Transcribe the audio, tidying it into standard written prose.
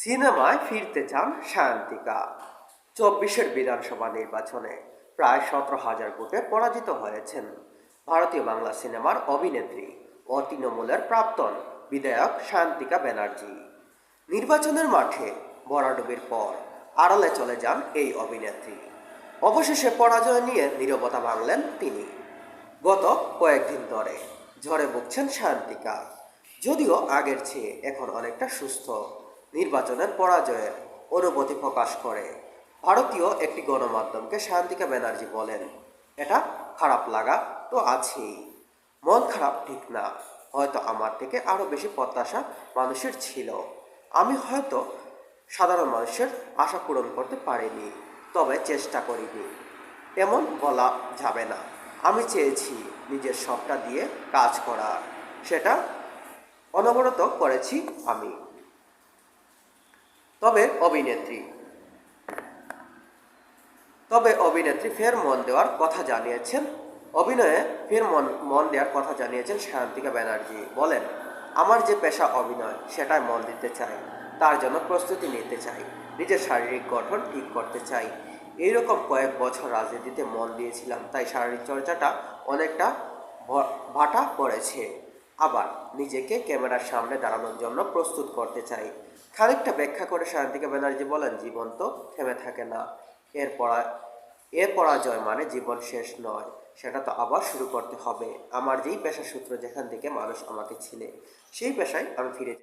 সিনেমায় ফিরতে চান সায়ন্তিকা। ২৪-এর বিধানসভা নির্বাচনে প্রায় ১৭,০০০ ভোটে পরাজিত হয়েছেন ভারতীয় বাংলা সিনেমার অভিনেত্রী ও তৃণমূলের প্রাক্তন বিধায়ক সায়ন্তিকা ব্যানার্জি। নির্বাচনের মাঠে ভরাডুবির পর আড়ালে চলে যান এই অভিনেত্রী। অবশেষে পরাজয় নিয়ে নীরবতা ভাঙলেন তিনি। গত কয়েকদিন ধরে ঝড়ে ভুগছেন সায়ন্তিকা। যদিও আগের চেয়ে এখন অনেকটা সুস্থ। নির্বাচনের পরাজয়ের অনুভূতি প্রকাশ করে ভারতীয় একটি গণমাধ্যমকে সায়ন্তিকা ব্যানার্জি বলেন, এটা খারাপ লাগা তো আছেই, মন খারাপ ঠিক না, হয়তো আমার থেকে আরও বেশি প্রত্যাশা মানুষের ছিল। আমি হয়তো সাধারণ মানুষের আশা পূরণ করতে পারিনি, তবে চেষ্টা করিনি এমন বলা যাবে না। আমি চেয়েছি নিজের সবটা দিয়ে কাজ করার, সেটা অনবরত করেছি আমি। তবে অভিনেত্রী ফের মন দেওয়ার কথা জানিয়েছেন। অভিনয়ে ফের মন দেওয়ার কথা জানিয়েছেন সায়ন্তিকা ব্যানার্জি। বলেন, আমার যে পেশা অভিনয়, সেটায় মন দিতে চাই, তার জন্য প্রস্তুতি নিতে চাই, নিজের শারীরিক গঠন ঠিক করতে চাই। এইরকম কয়েক বছর রাজনীতিতে মন দিয়েছিলাম, তাই শারীরিক চর্চাটা অনেকটা ভাটা পড়েছে। আবার নিজেকে ক্যামেরার সামনে দাঁড়ানোর জন্য প্রস্তুত করতে চাই। খানিকটা ব্যাখ্যা করে সায়ন্তিকা ব্যানার্জি বলেন, জীবন তো থেমে থাকে না। এর পরাজয় মানে জীবন শেষ নয়, সেটা তো আবার শুরু করতে হবে। আমার যেই পেশা সূত্র, যেখান থেকে মানুষ আমাকে চিনে, সেই পেশায় আমি ফিরে